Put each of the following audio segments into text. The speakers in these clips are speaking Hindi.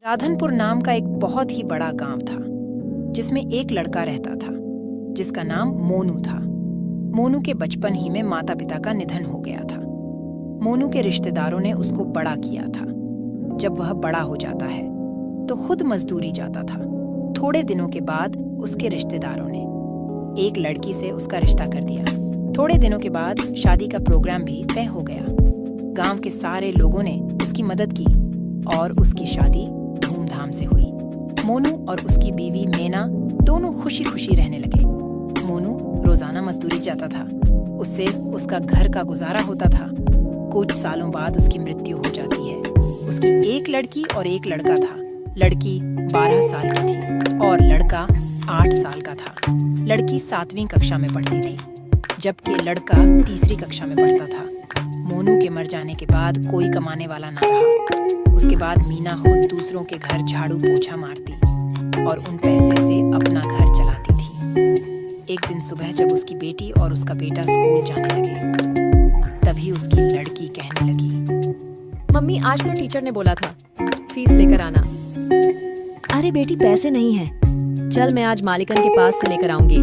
राधनपुर नाम का एक बहुत ही बड़ा गांव था जिसमें एक लड़का रहता था जिसका नाम मोनू था। मोनू के बचपन ही में माता पिता का निधन हो गया था। मोनू के रिश्तेदारों ने उसको बड़ा किया था। जब वह बड़ा हो जाता है तो खुद मजदूरी जाता था। थोड़े दिनों के बाद उसके रिश्तेदारों ने एक लड़की से उसका रिश्ता कर दिया। थोड़े दिनों के बाद शादी का प्रोग्राम भी तय हो गया। गांव के सारे लोगों ने उसकी मदद की और उसकी शादी धूमधाम से हुई। मोनू और उसकी बीवी मेना दोनों खुशी खुशी रहने लगे। मोनू रोजाना मजदूरी जाता था, उससे उसका घर का गुजारा होता था। कुछ सालों बाद उसकी मृत्यु हो जाती है। उसकी एक लड़की और एक लड़का था। लड़की 12 साल की थी और लड़का 8 साल का था। लड़की 7वीं कक्षा में पढ़ती थी जबकि लड़का 3री कक्षा में पढ़ता था। मोनू के मर जाने के बाद कोई कमाने वाला ना रहा। उसके बाद मीना खुद दूसरों के घर झाड़ू पोछा मारती और उन पैसे से अपना घर चलाती थी। एक दिन सुबह जब उसकी बेटी और उसका बेटा स्कूल जाने लगे तभी उसकी लड़की कहने लगी, मम्मी आज तो टीचर ने बोला था फीस लेकर आना। अरे बेटी पैसे नहीं हैं। चल मैं आज मालिकन के पास से लेकर आऊंगी।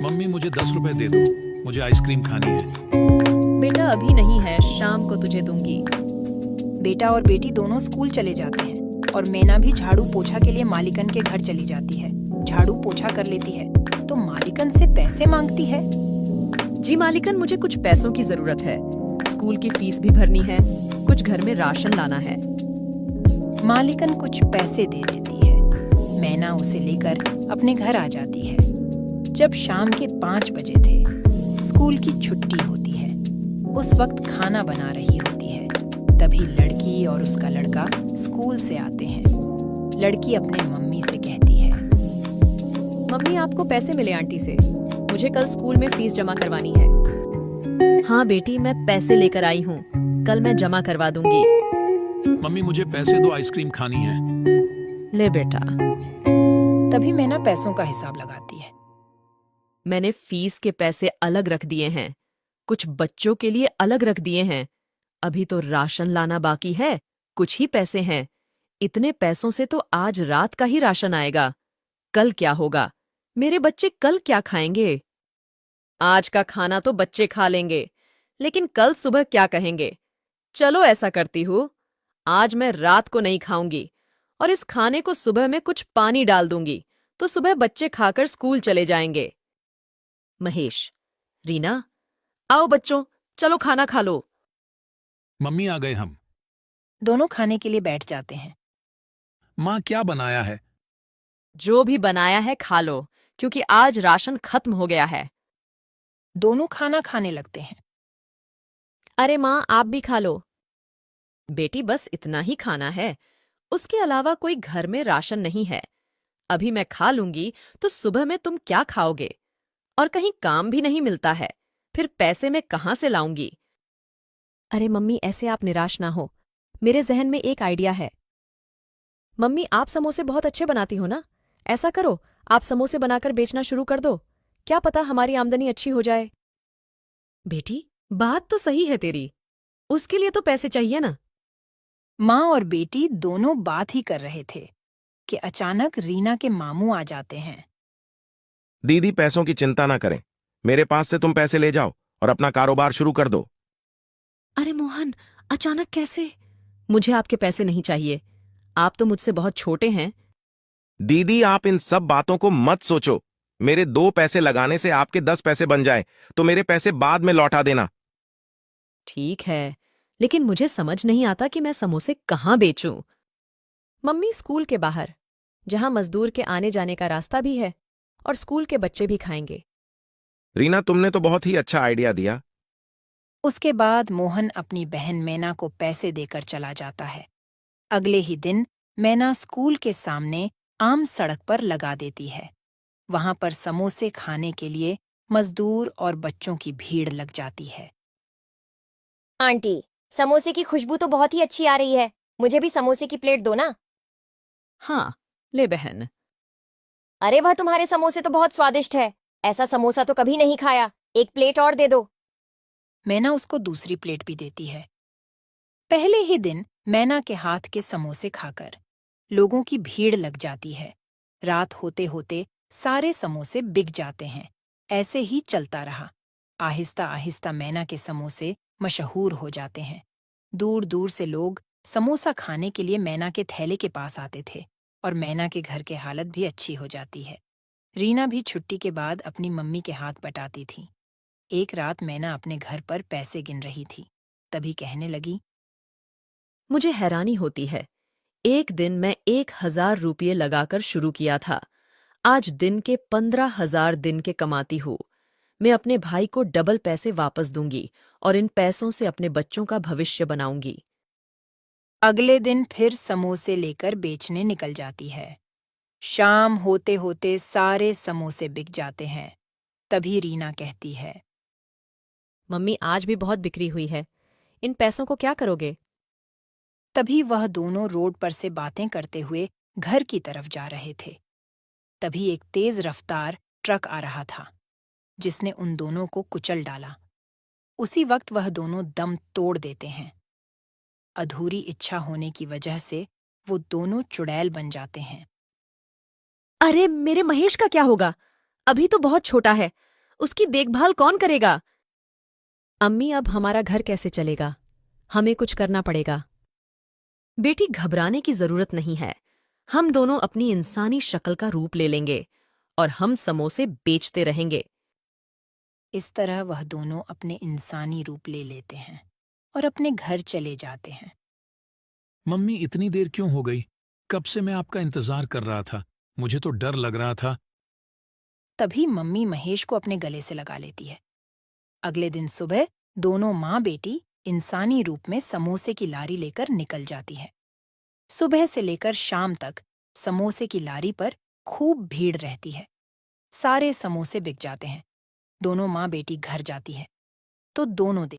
मम्मी मुझे 10 रुपए दे दो, मुझे आइसक्रीम खानी है। बेटा अभी नहीं है, शाम को तुझे दूंगी। बेटा और बेटी दोनों स्कूल चले जाते हैं और मेना भी झाड़ू पोछा के लिए मालिकन के घर चली जाती है। झाड़ू पोछा कर लेती है तो मालिकन से पैसे मांगती है। जी मालिकन, मुझे कुछ पैसों की जरूरत है। स्कूल की फीस भी भरनी है, कुछ घर में राशन लाना है। मालिकन कुछ पैसे दे देती है। मैना उसे लेकर अपने घर आ जाती है। जब शाम के 5 बजे थे, स्कूल की छुट्टी होती है। उस वक्त खाना बना रही होती है। तभी लड़की और उसका लड़का स्कूल से आते हैं। लड़की अपने मम्मी से कहती है, मम्मी आपको पैसे मिले आंटी से, मुझे कल स्कूल में फीस जमा करवानी है। हाँ बेटी, मैं पैसे लेकर आई हूँ, कल मैं जमा करवा दूंगी। मम्मी मुझे पैसे दो, आइसक्रीम खानी है। ले बेटा। तभी मैना पैसों का हिसाब लगाती है। मैंने फीस के पैसे अलग रख दिए हैं, कुछ बच्चों के लिए अलग रख दिए हैं। अभी तो राशन लाना बाकी है, कुछ ही पैसे हैं। इतने पैसों से तो आज रात का ही राशन आएगा। कल क्या होगा? मेरे बच्चे कल क्या खाएंगे? आज का खाना तो बच्चे खा लेंगे, लेकिन कल सुबह क्या कहेंगे? चलो ऐसा करती हूँ, आज मैं रात को नहीं खाऊंगी और इस खाने को सुबह में कुछ पानी डाल दूंगी तो सुबह बच्चे खाकर स्कूल चले जाएंगे। महेश, रीना, आओ बच्चों, चलो खाना खा लो। मम्मी आ गए हम। दोनों खाने के लिए बैठ जाते हैं। माँ क्या बनाया है? जो भी बनाया है खा लो, क्योंकि आज राशन खत्म हो गया है। दोनों खाना खाने लगते हैं। अरे माँ, आप भी खा लो। बेटी बस इतना ही खाना है, उसके अलावा कोई घर में राशन नहीं है। अभी मैं खा लूंगी तो सुबह में तुम क्या खाओगे? और कहीं काम भी नहीं मिलता है, फिर पैसे मैं कहाँ से लाऊंगी? अरे मम्मी, ऐसे आप निराश ना हो, मेरे जहन में एक आइडिया है। मम्मी, आप समोसे बहुत अच्छे बनाती हो ना? ऐसा करो, आप समोसे बनाकर बेचना शुरू कर दो। क्या पता हमारी आमदनी अच्छी हो जाए। बेटी, बात तो सही है तेरी, उसके लिए तो पैसे चाहिए ना। माँ और बेटी दोनों बात ही कर रहे थे कि अचानक रीना के मामू आ जाते हैं। दीदी पैसों की चिंता ना करें, मेरे पास से तुम पैसे ले जाओ और अपना कारोबार शुरू कर दो। अरे मोहन, अचानक कैसे? मुझे आपके पैसे नहीं चाहिए, आप तो मुझसे बहुत छोटे हैं। दीदी आप इन सब बातों को मत सोचो। मेरे 2 पैसे लगाने से आपके 10 पैसे बन जाए तो मेरे पैसे बाद में लौटा देना। ठीक है, लेकिन मुझे समझ नहीं आता कि मैं समोसे कहाँ बेचूं। मम्मी, स्कूल के बाहर, जहां मजदूर के आने जाने का रास्ता भी है और स्कूल के बच्चे भी खाएंगे। रीना तुमने तो बहुत ही अच्छा आइडिया दिया। उसके बाद मोहन अपनी बहन मैना को पैसे देकर चला जाता है। अगले ही दिन मैना स्कूल के सामने आम सड़क पर लगा देती है। वहां पर समोसे खाने के लिए मजदूर और बच्चों की भीड़ लग जाती है। आंटी, समोसे की खुशबू तो बहुत ही अच्छी आ रही है, मुझे भी समोसे की प्लेट दो ना। हाँ, ले बहन। अरे वह तुम्हारे समोसे तो बहुत स्वादिष्ट है, ऐसा समोसा तो कभी नहीं खाया, एक प्लेट और दे दो। मैना उसको दूसरी प्लेट भी देती है। पहले ही दिन मैना के हाथ के समोसे खाकर लोगों की भीड़ लग जाती है। रात होते होते सारे समोसे बिक जाते हैं। ऐसे ही चलता रहा। आहिस्ता आहिस्ता मैना के समोसे मशहूर हो जाते हैं। दूर दूर से लोग समोसा खाने के लिए मैना के थैले के पास आते थे और मैना के घर की हालत भी अच्छी हो जाती है। रीना भी छुट्टी के बाद अपनी मम्मी के हाथ बटाती थी। एक रात मैना अपने घर पर पैसे गिन रही थी। तभी कहने लगी, मुझे हैरानी होती है। एक दिन मैं 1,000 रुपये लगाकर शुरू किया था। आज दिन के 15,000 दिन के कमाती हूँ। मैं अपने भाई को डबल पैसे वापस दूंगी और इन पैसों से अपने बच्चों का भविष्य बनाऊंगी। अगले दिन फिर समोसे लेकर बेचने निकल जाती है। शाम होते होते सारे समोसे बिक जाते हैं। तभी रीना कहती है, मम्मी, आज भी बहुत बिक्री हुई है। इन पैसों को क्या करोगे? तभी वह दोनों रोड पर से बातें करते हुए घर की तरफ जा रहे थे। तभी एक तेज रफ्तार ट्रक आ रहा था, जिसने उन दोनों को कुचल डाला। उसी वक्त वह दोनों दम तोड़ देते हैं। अधूरी इच्छा होने की वजह से वो दोनों चुड़ैल बन जाते हैं। अरे, मेरे महेश का क्या होगा? अभी तो बहुत छोटा है। उसकी देखभाल कौन करेगा? अम्मी, अब हमारा घर कैसे चलेगा? हमें कुछ करना पड़ेगा। बेटी, घबराने की जरूरत नहीं है। हम दोनों अपनी इंसानी शक्ल का रूप ले लेंगे और हम समोसे बेचते रहेंगे। इस तरह वह दोनों अपने इंसानी रूप ले लेते हैं और अपने घर चले जाते हैं। मम्मी, इतनी देर क्यों हो गई? कब से मैं आपका इंतजार कर रहा था। मुझे तो डर लग रहा था। तभी मम्मी महेश को अपने गले से लगा लेती है। अगले दिन सुबह दोनों माँ बेटी इंसानी रूप में समोसे की लारी लेकर निकल जाती है। सुबह से लेकर शाम तक समोसे की लारी पर खूब भीड़ रहती है। सारे समोसे बिक जाते हैं। दोनों माँ बेटी घर जाती है तो दोनों दिन